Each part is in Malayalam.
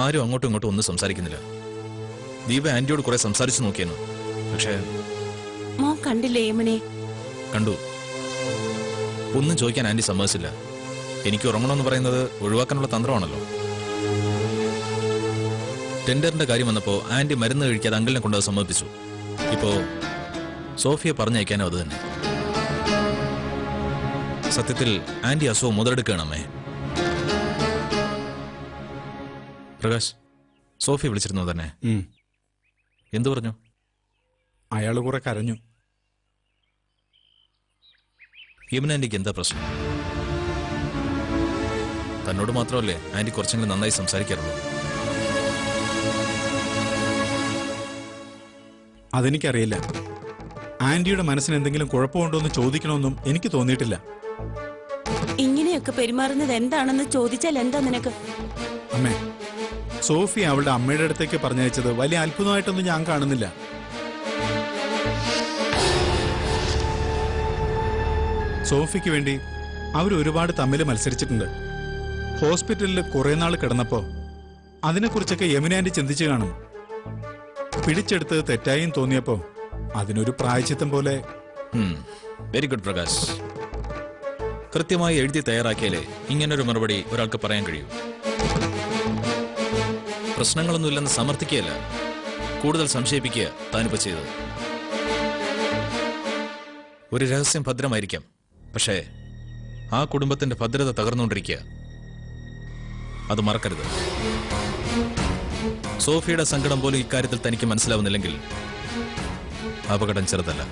ആരും അങ്ങോട്ടും ഇങ്ങോട്ടും ഒന്നും സംസാരിക്കുന്നില്ല. ദീപ ആന്റിയോട് കുറെ സംസാരിച്ചു നോക്കിയെന്നു. പക്ഷേ മോൻ കണ്ടില്ലേ യമുനെ? കണ്ടു. ഒന്നും ചോദിക്കാൻ ആന്റി സമ്മതിച്ചില്ല. എനിക്ക് ഉറങ്ങണമെന്ന് പറയുന്നത് ഒഴിവാക്കാനുള്ള തന്ത്രമാണല്ലോ. ടെൻഡറിന്റെ കാര്യം വന്നപ്പോ ആന്റി മരുന്ന് കഴിക്കാതെ അങ്കിളിനെ കൊണ്ടത് സമ്മതിപ്പിച്ചു. ഇപ്പോ സോഫിയെ പറഞ്ഞയക്കാനും അത് തന്നെ. സത്യത്തിൽ ആന്റി അസുഖം മുതലെടുക്കുകയാണ് അമ്മേ. പ്രകാശ്, സോഫി വിളിച്ചിരുന്നു തന്നെ. എന്തു പറഞ്ഞു? അയാള് കുറെ കരഞ്ഞു. യമുന ആന്റിക്ക് എന്താ പ്രശ്നം? തന്നോട് മാത്രമല്ലേ ആന്റി കുറച്ചെങ്കിലും നന്നായി സംസാരിക്കാറുള്ളൂ. അതെനിക്കറിയില്ല. ആന്റിയുടെ മനസ്സിന് എന്തെങ്കിലും കുഴപ്പമുണ്ടോ എന്ന് ചോദിക്കണമെന്നും എനിക്ക് തോന്നിയിട്ടില്ല. ഇങ്ങനെയൊക്കെ പെരുമാറുന്നത് എന്താണെന്ന് ചോദിച്ചാൽ എന്താ നിനക്ക്? അമ്മേ, സോഫി അവളുടെ അമ്മയുടെ അടുത്തേക്ക് പറഞ്ഞയച്ചത് വലിയ അത്ഭുതമായിട്ടൊന്നും ഞാൻ കാണുന്നില്ല. സോഫിക്ക് വേണ്ടി അവരൊരുപാട് തമ്മിൽ മത്സരിച്ചിട്ടുണ്ട്. ഹോസ്പിറ്റലിൽ കുറെ നാൾ കിടന്നപ്പോ അതിനെക്കുറിച്ചൊക്കെ യമുന ആന്റി ചിന്തിച്ചു കാണും. പിടിച്ചെടുത്ത് തെറ്റായും തോന്നിയപ്പോ അതിനൊരു പ്രായച്ചിത്തം പോലെ. Very good Prakash. കൃത്യമായി എഴുതി തയ്യാറാക്കിയാലേ ഇങ്ങനൊരു മറുപടി ഒരാൾക്ക് പറയാൻ കഴിയൂ. പ്രശ്നങ്ങളൊന്നുമില്ലെന്ന് സമർത്ഥിക്കുകയല്ല, കൂടുതൽ സംശയിപ്പിക്കുക താനിപ്പോ ചെയ്തത്. ഒരു രഹസ്യം ഭദ്രമായിരിക്കാം, പക്ഷേ ആ കുടുംബത്തിന്റെ ഭദ്രത തകർന്നുകൊണ്ടിരിക്കുക. അത് മറക്കരുത്. സോഫിയുടെ സങ്കടം പോലും ഇക്കാര്യത്തിൽ തനിക്ക് മനസ്സിലാവുന്നില്ലെങ്കിൽ അപകടം ചെറുതല്ല.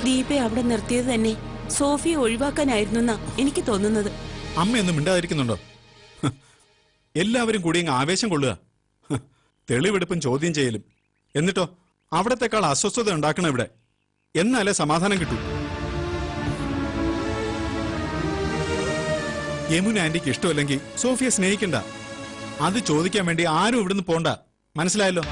ദീപെ അവിടെ നിർത്തിയത് തന്നെ സോഫിയെ ഒഴിവാക്കാനായിരുന്നെന്നാ എനിക്ക് തോന്നുന്നത്. അമ്മയൊന്നും മിണ്ടാതിരിക്കുന്നുണ്ടോ? എല്ലാവരും കൂടി അങ്ങ് ആവേശം കൊള്ളുക. തെളിവെടുപ്പും ചോദ്യം ചെയ്യലും. എന്നിട്ടോ അവിടത്തെക്കാൾ അസ്വസ്ഥത ഉണ്ടാക്കണം ഇവിടെ. എന്നാലേ സമാധാനം കിട്ടൂ. യമുന ആന്റിക്ക് ഇഷ്ടമല്ലെങ്കിൽ സോഫിയെ സ്നേഹിക്കണ്ട. അത് ചോദിക്കാൻ വേണ്ടി ആരും ഇവിടുന്ന് പോണ്ട. മനസ്സിലായല്ലോ?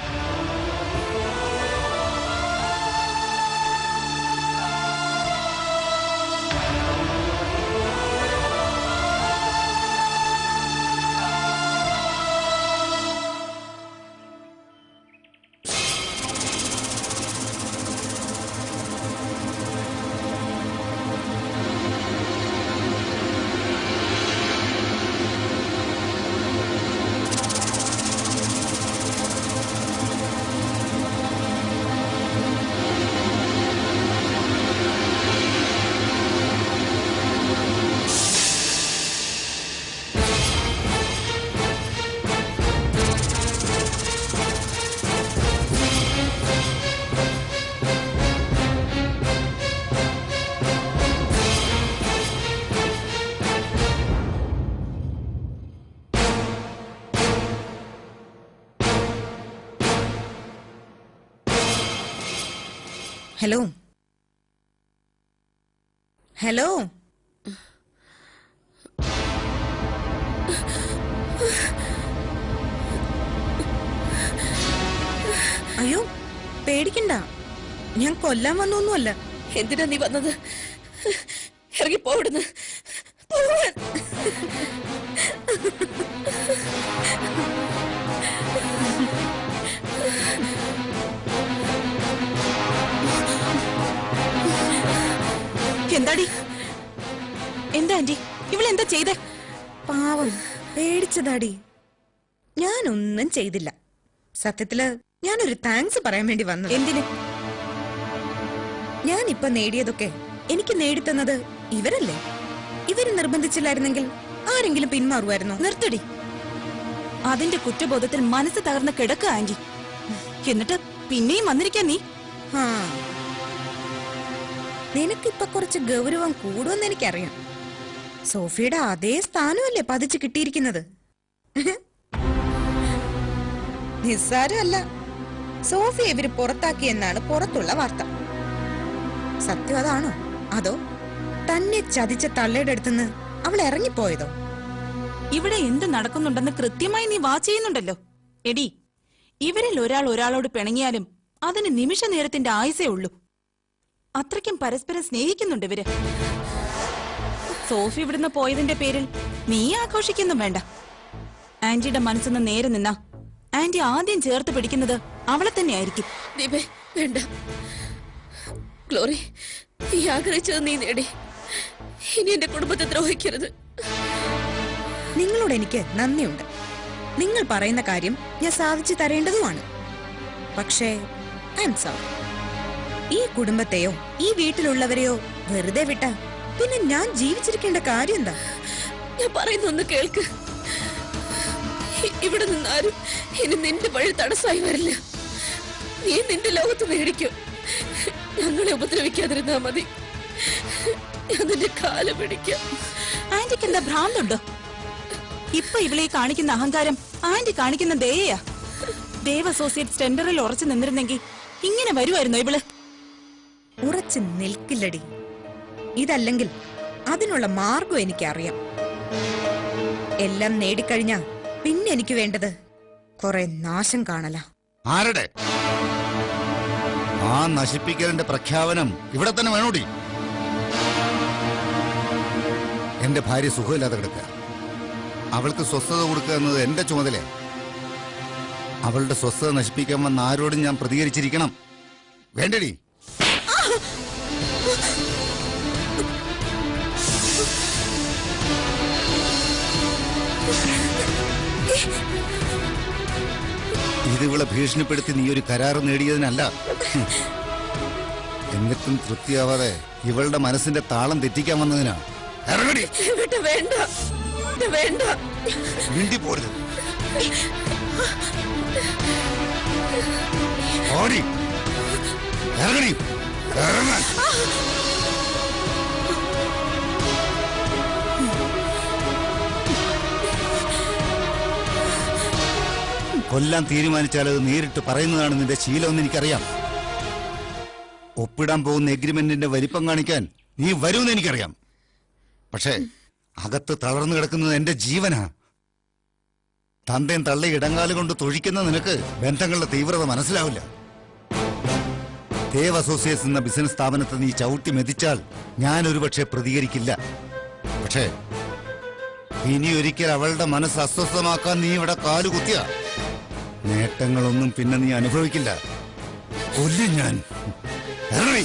ഹലോ ഹലോ, അയ്യോ പേടിക്കണ്ട, ഞാൻ കൊല്ലാൻ വന്നൊന്നുമല്ല. എന്തിനാ നീ വന്നത്? ഇറങ്ങി പോവിടുന്ന്. എന്താടി? എന്താ ആന്റി ഇവളെന്താ ചെയ്തേ? പാവം പേടിച്ചതാടി. ഞാനൊന്നും ചെയ്തില്ല. സത്യത്തില് ഞാനൊരു താങ്ക്സ് പറയാൻ വേണ്ടി വന്നു. എന്തിന്? ഞാനിപ്പൊ നേടിയതൊക്കെ എനിക്ക് നേടിത്തന്നത് ഇവരല്ലേ. ഇവര് നിർബന്ധിച്ചില്ലായിരുന്നെങ്കിൽ ആരെങ്കിലും പിന്മാറുമായിരുന്നോ? നിർത്തടി. അതിന്റെ കുറ്റബോധത്തിൽ മനസ്സ് തകർന്ന് കിടക്കുക ആന്റി. എന്നിട്ട് പിന്നെയും വന്നിരിക്കാൻ നീ. നിനക്കിപ്പൊ കുറച്ച് ഗൗരവം കൂടുമെന്ന് എനിക്കറിയാം. സോഫിയുടെ അതേ സ്ഥാനമല്ലേ പതിച്ചു കിട്ടിയിരിക്കുന്നത്. നിസ്സാരമല്ല. സോഫിയെ ഇവര് പുറത്താക്കിയെന്നാണ് പുറത്തുള്ള വാർത്ത. സത്യം അതാണോ? അതോ തന്നെ ചതിച്ച തള്ളയുടെ അടുത്തുനിന്ന് അവൾ ഇറങ്ങിപ്പോയതോ? ഇവിടെ എന്ത് നടക്കുന്നുണ്ടെന്ന് കൃത്യമായി നീ വാച്ച് ചെയ്യുന്നുണ്ടല്ലോ. എടി, ഇവരിൽ ഒരാളോട് പിണങ്ങിയാലും അതിന് നിമിഷ നേരത്തിന്റെ ആയുസേ ഉള്ളൂ. അത്രയ്ക്കും പരസ്പരം സ്നേഹിക്കുന്നുണ്ട് ഇവര്. സോഫി ഇവിടുന്ന് പോയതിന്റെ പേരിൽ നീ ആഘോഷിക്കൊന്നും വേണ്ട. ആന്റിയുടെ മനസ്സൊന്ന് നേരെ നിന്നാ ആന്റി ആദ്യം ചേർത്ത് പിടിക്കുന്നത് അവളെ തന്നെയായിരിക്കും. ദീപേ വേണ്ട. ഗ്ലോറി, നീ ആഗ്രഹിച്ചത് നീ നേടി. ഇനി എന്റെ കുടുംബത്തെ ദ്രോഹിക്കരുത്. നിങ്ങളോട് എനിക്ക് നന്ദിയുണ്ട്. നിങ്ങൾ പറയുന്ന കാര്യം ഞാൻ സാധിച്ചു തരേണ്ടതുമാണ്. പക്ഷേ ഐ എം സോറി. ഈ കുടുംബത്തെയോ ഈ വീട്ടിലുള്ളവരെയോ വെറുതെ വിട്ട പിന്നെ ഞാൻ ജീവിച്ചിരിക്കേണ്ട കാര്യം എന്താ? ഞാൻ പറയുന്നൊന്ന് കേൾക്ക്. ഇവിടെ നിന്നാരും ഇനി നിന്റെ വഴി തടസ്സമായി വരില്ല. നീ നിന്റെ ലോകത്ത് നേടിക്കോ. ഞങ്ങളെ ഉപദ്രവിക്കാതിരുന്നാ മതി. ഞാൻ നിന്റെ കാല് പിടിക്കാം. ആന്റിക്ക് എന്താ ഭ്രാന്തുണ്ടോ? ഇപ്പൊ ഇവളെ കാണിക്കുന്ന അഹങ്കാരം ആന്റി കാണിക്കുന്ന ദയയാ. ദേവ് അസോസിയേറ്റ്സ് ടെൻഡറിൽ ഉറച്ചു നിന്നിരുന്നെങ്കിൽ ഇങ്ങനെ വരുമായിരുന്നോ ഇവള്? ഉറച്ചു നിൽക്കില്ലടി. ഇതല്ലെങ്കിൽ അതിനുള്ള മാർഗം എനിക്കറിയാം. എല്ലാം നേടിക്കഴിഞ്ഞ പിന്നെ എനിക്ക് വേണ്ടത് കുറെ നാശം കാണല. ആരുടെ ആ നശിപ്പിക്കലിന്റെ പ്രഖ്യാപനം ഇവിടെ തന്നെ വേണോടി? എന്റെ ഭാര്യ സുഖമില്ലാതെ കിടക്കുക. അവൾക്ക് സ്വസ്ഥത കൊടുക്കുക എന്നത് എന്റെ ചുമതലയാണ്. അവളുടെ സ്വസ്ഥത നശിപ്പിക്കാൻ വന്ന ആരോടും ഞാൻ പ്രതികരിച്ചിരിക്കണം. വേണ്ടടി? ഇതിവളെ ഭീഷണിപ്പെടുത്തി നീ ഒരു കരാർ നേടിയതിനല്ല. എന്നിട്ടും തൃപ്തിയാവാതെ ഇവളുടെ മനസ്സിന്റെ താളം തെറ്റിക്കാൻ വന്നതിനാ. ഇറങ്ങടി. വേണ്ട വേണ്ട. മിണ്ടി പോരുത്. ഓടി ഇറങ്ങണി. ഇറങ്ങാൻ. കൊല്ലാൻ തീരുമാനിച്ചാൽ അത് നേരിട്ട് പറയുന്നതാണ് നിന്റെ ശീലമെന്ന് എനിക്കറിയാം. ഒപ്പിടാൻ പോകുന്ന എഗ്രിമെന്റിന്റെ വലിപ്പം കാണിക്കാൻ നീ വരുമെന്ന് എനിക്കറിയാം. പക്ഷേ അകത്ത് തളർന്നു കിടക്കുന്നത് എന്റെ ജീവനാ. തന്തയും തള്ളി ഇടങ്കാല് കൊണ്ട് തൊഴിക്കുന്ന നിനക്ക് ബന്ധങ്ങളുടെ തീവ്രത മനസ്സിലാവില്ല. ദേവ് അസോസിയേറ്റ്സ് എന്ന ബിസിനസ് സ്ഥാപനത്തെ നീ ചവിട്ടി മെതിച്ചാൽ ഞാൻ ഒരുപക്ഷെ പ്രതികരിക്കില്ല. പക്ഷേ ഇനി ഒരിക്കൽ അവളുടെ മനസ്സ് അസ്വസ്ഥമാക്കാൻ നീ ഇവിടെ കാലുകുത്തിയ നേട്ടങ്ങളൊന്നും പിന്നെ നീ അനുഭവിക്കില്ല. കൊല്ലും ഞാൻ. ഇറങ്ങി.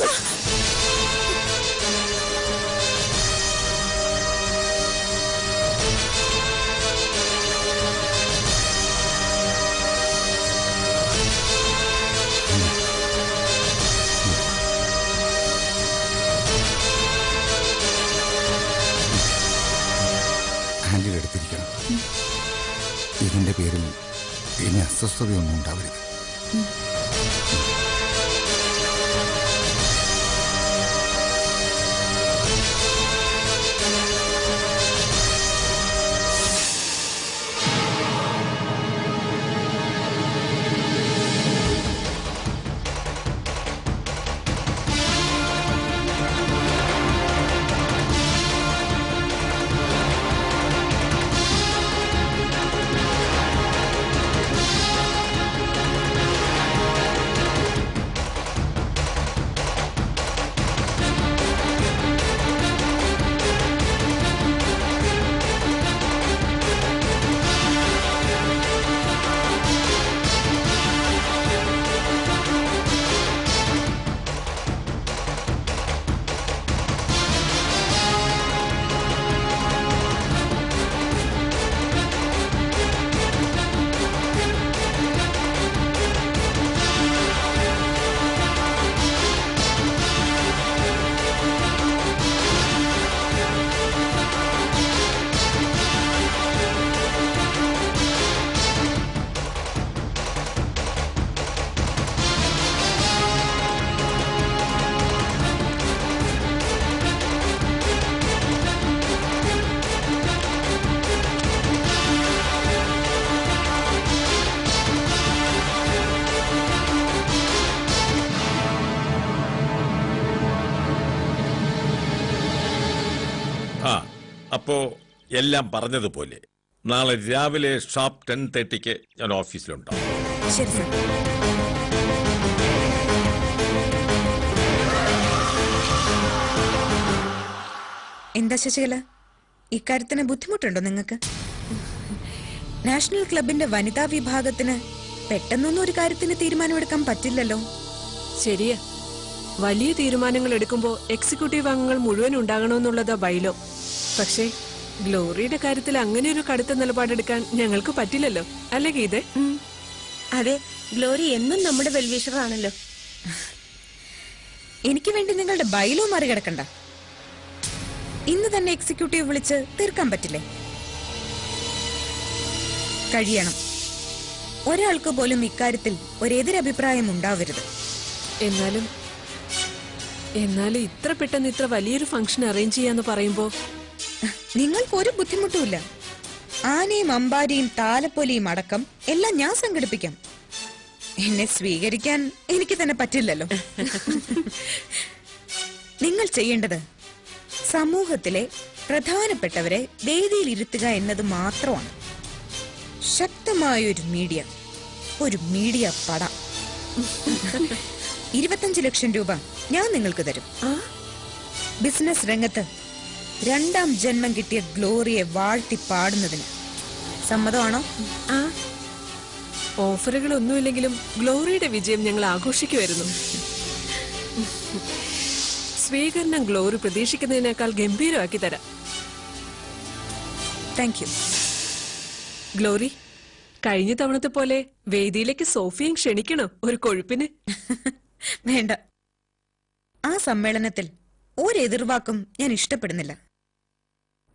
ഹാൻഡിൽ എടുത്തിരിക്കണം. ഇതിന്റെ പേരിൽ ഇനി അസ്വസ്ഥതയൊന്നും ഉണ്ടാവരുത്. അപ്പോ എല്ലാം പറഞ്ഞതുപോലെ നാളെ രാവിലെ ഷാർപ്പ് 10:30 ഞാൻ ഓഫീസിലുണ്ടാവും. ശരി സർ. എന്താ ശശികല, ഇക്കാര്യത്തിന് ബുദ്ധിമുട്ടുണ്ടോ നിങ്ങൾക്ക്? നാഷണൽ ക്ലബിന്റെ വനിതാ വിഭാഗത്തിന് പെട്ടെന്നൊന്നും ഒരു കാര്യത്തിന് തീരുമാനമെടുക്കാൻ പറ്റില്ലല്ലോ. ശരിയാ, വലിയ തീരുമാനങ്ങൾ എടുക്കുമ്പോ എക്സിക്യൂട്ടീവ് അംഗങ്ങൾ മുഴുവൻ ഉണ്ടാകണമെന്നുള്ളതാ ബൈലോ. പക്ഷേ ഗ്ലോറിയുടെ കാര്യത്തിൽ അങ്ങനെ ഒരു കടുത്ത നിലപാടെടുക്കാൻ ഞങ്ങൾക്ക് പറ്റില്ലല്ലോ, അല്ലേ ഗീതേ? അതെ, ഗ്ലോറി എന്നും നമ്മുടെ വെൽവിഷറാണല്ലോ. എനിക്ക് വേണ്ടി നിങ്ങളുടെ ബൈലോ മറികടക്കണ്ട. ഇന്ന് തന്നെ എക്സിക്യൂട്ടീവ് വിളിച്ച് തീർക്കാൻ പറ്റില്ലേ? കഴിയണം. ഒരാൾക്ക് പോലും ഇക്കാര്യത്തിൽ ഒരെതിരഭിപ്രായം ഉണ്ടാവരുത്. എന്നാലും ഇത്ര പെട്ടെന്ന് ഇത്ര വലിയൊരു ഫംഗ്ഷൻ അറേഞ്ച് ചെയ്യാന്ന് പറയുമ്പോ നിങ്ങൾക്ക് ഒരു ബുദ്ധിമുട്ടുമില്ല. ആനയും അമ്പാരിയും താലപ്പൊലിയും അടക്കം എല്ലാം ഞാൻ സംഘടിപ്പിക്കാം. എന്നെ സ്വീകരിക്കാൻ എനിക്ക് തന്നെ പറ്റില്ലല്ലോ. നിങ്ങൾ ചെയ്യേണ്ടത് സമൂഹത്തിലെ പ്രധാനപ്പെട്ടവരെ വേദിയിൽ ഇരുത്തുക എന്നത് മാത്രമാണ്. ശക്തമായൊരു മീഡിയ പട. 25 ലക്ഷം രൂപ ഞാൻ നിങ്ങൾക്ക് തരും. ബിസിനസ് രംഗത്ത് 2ാം ജന്മം കിട്ടിയ ഗ്ലോറിയെ വാഴ്ത്തി പാടുന്നതിന് സമ്മതമാണോ? ഓഫറുകളൊന്നുമില്ലെങ്കിലും ഗ്ലോറിയുടെ വിജയം ഞങ്ങൾ ആഘോഷിക്കുമായിരുന്നു. സ്വീകരണം ഗ്ലോറി പ്രതീക്ഷിക്കുന്നതിനേക്കാൾ ഗംഭീരമാക്കി തരാം. Thank you. ഗ്ലോറി, കഴിഞ്ഞ തവണത്തെ പോലെ വേദിയിലേക്ക് സോഫിയും ക്ഷണിക്കണോ ഒരു കൊഴുപ്പിന്? വേണ്ട. ആ സമ്മേളനത്തിൽ ഒരെതിർവാക്കും ഞാൻ ഇഷ്ടപ്പെടുന്നില്ല.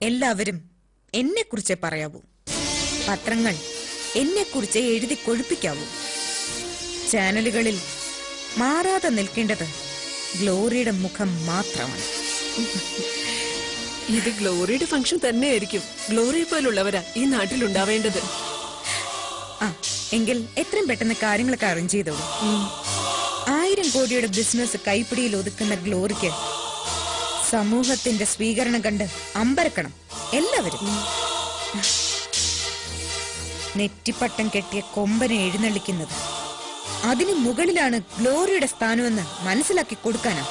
എല്ലാവരും എന്നെക്കുറിച്ചേ പറയാവൂ. പത്രങ്ങൾ എന്നെക്കുറിച്ച് എഴുതി കൊഴുപ്പിക്കാവൂ. ചാനലുകളിൽ മാറാതെ നിൽക്കേണ്ടത് ഗ്ലോറിയുടെ മുഖം മാത്രമാണ്. ഇത് ഗ്ലോറിയുടെ ഫംഗ്ഷൻ തന്നെയായിരിക്കും. ഗ്ലോറിയെ പോലുള്ളവരാ ഈ നാട്ടിലുണ്ടാവേണ്ടത്. എങ്കിൽ എത്രയും പെട്ടെന്ന് കാര്യങ്ങളൊക്കെ അറേഞ്ച് ചെയ്തോളൂ. 1000 കോടിയുടെ ബിസിനസ് കൈപ്പിടിയിൽ ഒതുക്കുന്ന ഗ്ലോറിക്ക് സമൂഹത്തിന്റെ സ്വീകരണം കണ്ട് അമ്പരക്കണം എല്ലാവരും. നെറ്റിപ്പട്ടം കെട്ടിയ കൊമ്പനെ എഴുന്നള്ളിക്കുന്നത് അതിനു മുകളിലാണ് ഗ്ലോറിയുടെ സ്ഥാനമെന്ന് മനസ്സിലാക്കി കൊടുക്കാനാ.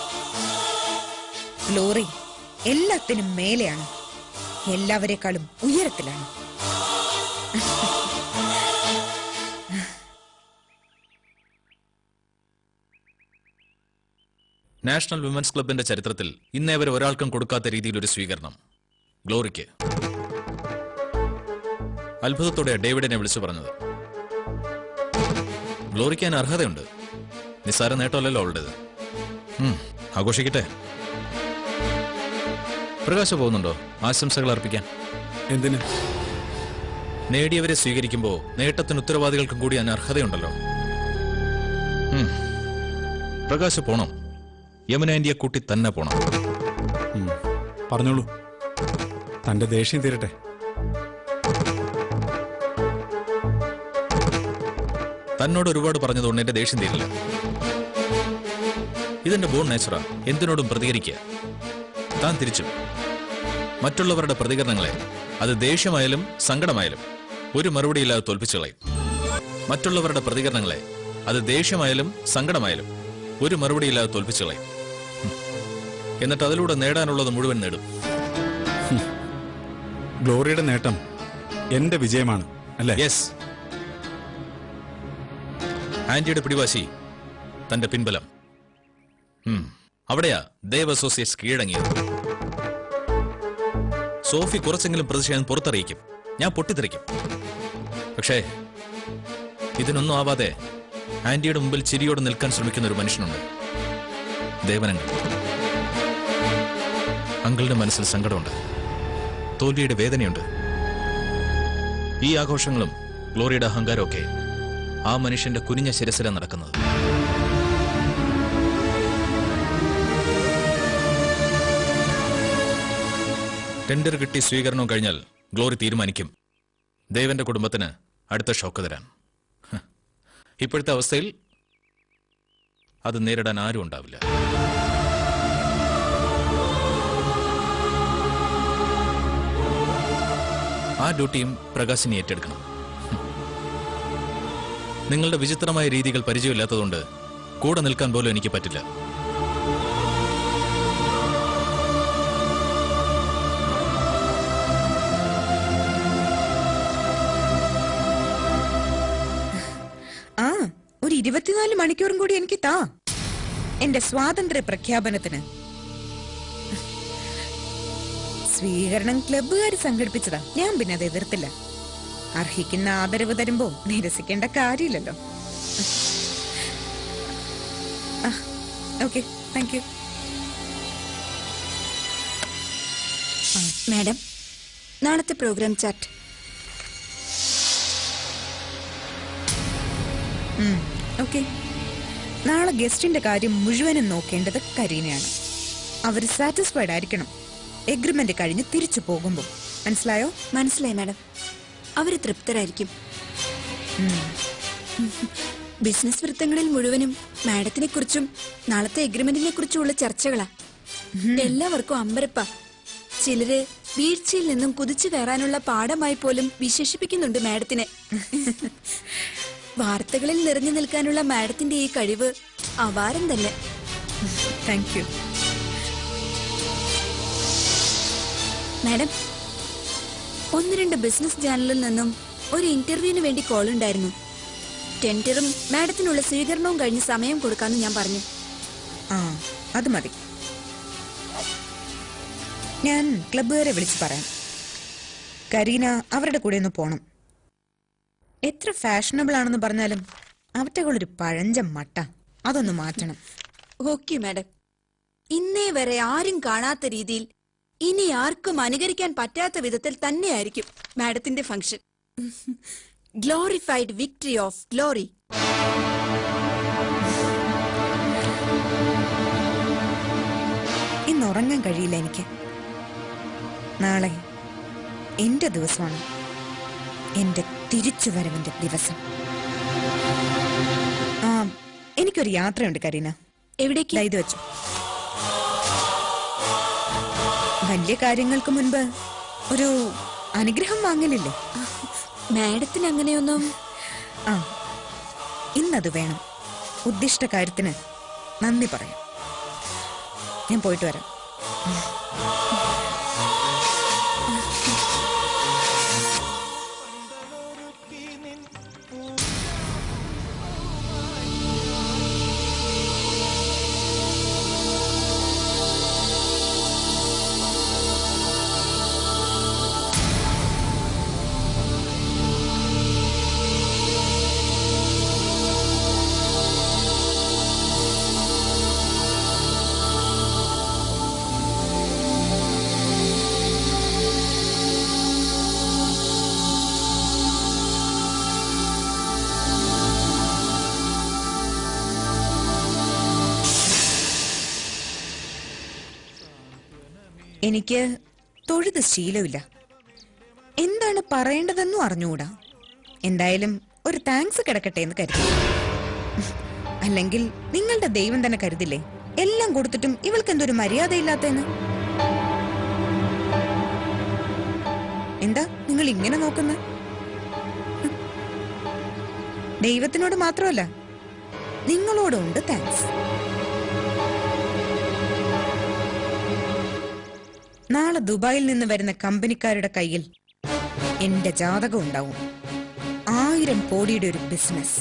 ഗ്ലോറി എല്ലാത്തിനും മേലെയാണ്, എല്ലാവരെക്കാളും ഉയരത്തിലാണ്. നാഷണൽ വിമൻസ് ക്ലബിന്റെ ചരിത്രത്തിൽ ഇന്നേ വരെ ഒരാൾക്കും കൊടുക്കാത്ത രീതിയിൽ ഒരു സ്വീകരണം ഗ്ലോറിക്ക്. അത്ഭുതത്തോടെ ഡേവിഡിനെ വിളിച്ചു പറഞ്ഞത്. ഗ്ലോറിക്കാൻ അർഹതയുണ്ട്. നിസ്സാര നേട്ടമല്ലല്ലോ അവളുടേത്. ആഘോഷിക്കട്ടെ. പ്രകാശ പോകുന്നുണ്ടോ ആശംസകൾ അർപ്പിക്കാൻ? എന്തിന്? നേടിയവരെ സ്വീകരിക്കുമ്പോ നേട്ടത്തിന് ഉത്തരവാദികൾക്കും കൂടി അതിന് അർഹതയുണ്ടല്ലോ. പ്രകാശ് പോണം. യമുന ആന്റിയെ കൂട്ടി തന്നെ പോണം. പറഞ്ഞോളൂ. തന്റെ ദേഷ്യം തീരട്ടെ. തന്നോട് ഒരുപാട് പറഞ്ഞതുകൊണ്ട് എന്റെ ദേഷ്യം തീരില്ല. ഇതെന്റെ ബോൺ നേച്ചറാ. എന്തിനോടും പ്രതികരിക്കുക. താൻ തിരിച്ചും മറ്റുള്ളവരുടെ പ്രതികരണങ്ങളെ, അത് ദേഷ്യമായാലും സങ്കടമായാലും, ഒരു മറുപടിയില്ലാതെ തോൽപ്പിച്ചു കളയും. മറ്റുള്ളവരുടെ പ്രതികരണങ്ങളെ, അത് ദേഷ്യമായാലും സങ്കടമായാലും, ഒരു മറുപടിയില്ലാതെ തോൽപ്പിച്ചു കളയും. എന്നിട്ട് അതിലൂടെ നേടാനുള്ളത് മുഴുവൻ നേടും. ഗ്ലോറിയുടെ നേട്ടം എന്റെ വിജയമാണ് അല്ലേ? യെസ്. ആന്റിയുടെ പിടിവാശി, തന്റെ പിൻബലം. അവിടെയാ ദേവ് അസോസിയേറ്റ്സ് കീഴടങ്ങിയത്. സോഫി കുറച്ചെങ്കിലും പ്രതിഷേധം പുറത്തറിയിക്കും. ഞാൻ പൊട്ടിത്തെറിക്കും. പക്ഷേ ഇതിനൊന്നും ആവാതെ ആന്റിയുടെ മുമ്പിൽ ചിരിയോടെ നിൽക്കാൻ ശ്രമിക്കുന്ന ഒരു മനുഷ്യനുണ്ട്. ദേവനങ്ങൾ. അങ്കിളുടെ മനസ്സിൽ സങ്കടമുണ്ട്. തോൽവിയുടെ വേദനയുണ്ട്. ഈ ആഘോഷങ്ങളും ഗ്ലോറിയുടെ അഹങ്കാരമൊക്കെ ആ മനുഷ്യന്റെ കുനിഞ്ഞ ശിരസില നടക്കുന്നത്. ടെൻഡർ കിട്ടി സ്വീകരണം കഴിഞ്ഞാൽ ഗ്ലോറി തീരുമാനിക്കും ദേവന്റെ കുടുംബത്തിന് അടുത്ത ഷോക്ക് തരാൻ. ഇപ്പോഴത്തെ അവസ്ഥയിൽ അത് നേരിടാൻ ആരും ഉണ്ടാവില്ല. ആ ഡ്യൂട്ടിയും പ്രകാശിനെ ഏറ്റെടുക്കണം. നിങ്ങളുടെ വിചിത്രമായ രീതികൾ പരിചയമില്ലാത്തതുകൊണ്ട് കൂടെ നിൽക്കാൻ പോലും എനിക്ക് പറ്റില്ല. 24 മണിക്കൂറും കൂടി എനിക്ക് താ എന്റെ സ്വാതന്ത്ര്യ പ്രഖ്യാപനത്തിന്. സ്വീകരണം ക്ലബ്ബുകാർ സംഘടിപ്പിച്ചതാ, ഞാൻ പിന്നെ അത് എതിർത്തില്ല. അർഹിക്കുന്ന ആദരവ് തരുമ്പോ നിരസിക്കേണ്ട കാര്യമില്ലല്ലോ. Okay, thank you. മാഡം, നാളത്തെ പ്രോഗ്രാം ചാറ്റ്. ഓക്കെ. നാളെ ഗസ്റ്റിന്റെ കാര്യം മുഴുവനും നോക്കേണ്ടത് കരീനയാണ്. അവർ സാറ്റിസ്ഫൈഡ് ആയിരിക്കണം എഗ്രിമെന്റ് കഴിഞ്ഞ് തിരിച്ചു പോകുമ്പോൾ. മനസ്സിലായോ? മനസ്സിലായി മാഡം. അവര് തൃപ്തരായിരിക്കും. ബിസിനസ് വൃത്തങ്ങളിൽ മുഴുവനും മാഡത്തിനെ കുറിച്ചും നാളത്തെ എഗ്രിമെന്റിനെ കുറിച്ചുമുള്ള ചർച്ചകളാ. എല്ലാവർക്കും അമ്പരപ്പ. ചിലര് വീഴ്ചയിൽ നിന്നും കുതിച്ചു കയറാനുള്ള പാഠമായി പോലും വിശേഷിപ്പിക്കുന്നുണ്ട് മാഡത്തിനെ. വാർത്തകളിൽ നിറഞ്ഞു നിൽക്കാനുള്ള മാഡത്തിന്റെ ഈ കഴിവ് അപാരം തന്നെ. Thank you madam. 1-2 ബിസിനസ് ചാനലിൽ നിന്നും ഒരു ഇന്റർവ്യൂവിന് വേണ്ടി കോൾ ഉണ്ടായിരുന്നു. ടെൻഡറും മാഡത്തിനുള്ള സ്വീകരണവും കഴിഞ്ഞ് സമയം കൊടുക്കാന്ന് ഞാൻ പറഞ്ഞു. അത് മതി. ഞാൻ ക്ലബ്ബുകാരെ വിളിച്ചു പറയാം. കരീന അവരുടെ കൂടെ ഒന്ന് പോണം. എത്ര ഫാഷനബിൾ ആണെന്ന് പറഞ്ഞാലും അവറ്റകളൊരു പഴഞ്ച മട്ട. അതൊന്ന് മാറ്റണം. Okay madam. ഇന്നേ വരെ ആരും കാണാത്ത രീതിയിൽ, ഇനി ആർക്കും അനുകരിക്കാൻ പറ്റാത്ത വിധത്തിൽ തന്നെയായിരിക്കും മാഡത്തിന്റെ function. Glorified victory of glory. ഇന്ന് ഉറങ്ങാൻ കഴിയില്ല എനിക്ക്. നാളെ എന്റെ ദിവസമാണ്, എന്റെ തിരിച്ചുവരവിന്റെ ദിവസം. എനിക്കൊരു യാത്രയുണ്ട് കരീന. എവിടേക്ക്? ഇത് വെച്ചു. വലിയ കാര്യങ്ങൾക്ക് മുൻപ് ഒരു അനുഗ്രഹം വാങ്ങലില്ലേ? മാഡത്തിന് അങ്ങനെയൊന്നും. ഇന്നത് വേണം. ഉദ്ദിഷ്ട കാര്യത്തിന് നന്ദി പറയാം. ഞാൻ പോയിട്ട് വരാം. എനിക്ക് തൊഴുത് ശീലമില്ല. എന്താണ് പറയേണ്ടതെന്നും അറിഞ്ഞുകൂടാ. എന്തായാലും ഒരു താങ്ക്സ് കിടക്കട്ടെ എന്ന് കരുതി. അല്ലെങ്കിൽ നിങ്ങളുടെ ദൈവം തന്നെ കരുതില്ലേ എല്ലാം കൊടുത്തിട്ടും ഇവൾക്ക് എന്തൊരു മര്യാദയില്ലാത്തെന്ന്. എന്താ നിങ്ങൾ ഇങ്ങനെ നോക്കുന്ന? ദൈവത്തിനോട് മാത്രമല്ല, നിങ്ങളോടും ഉണ്ട് താങ്ക്സ്. നാളെ ദുബായിൽ നിന്ന് വരുന്ന കമ്പനിക്കാരുടെ കയ്യിൽ എന്റെ ജാതകം ഉണ്ടാവും. 1000 കോടിയുടെ ഒരു ബിസിനസ്.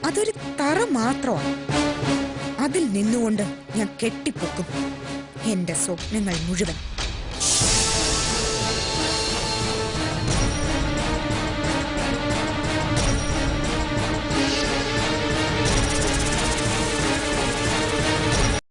അതൊരു തറ മാത്രമാണ്. അതിൽ നിന്നുകൊണ്ട് ഞാൻ കെട്ടിപ്പൊക്കും എന്റെ സ്വപ്നങ്ങൾ മുഴുവൻ.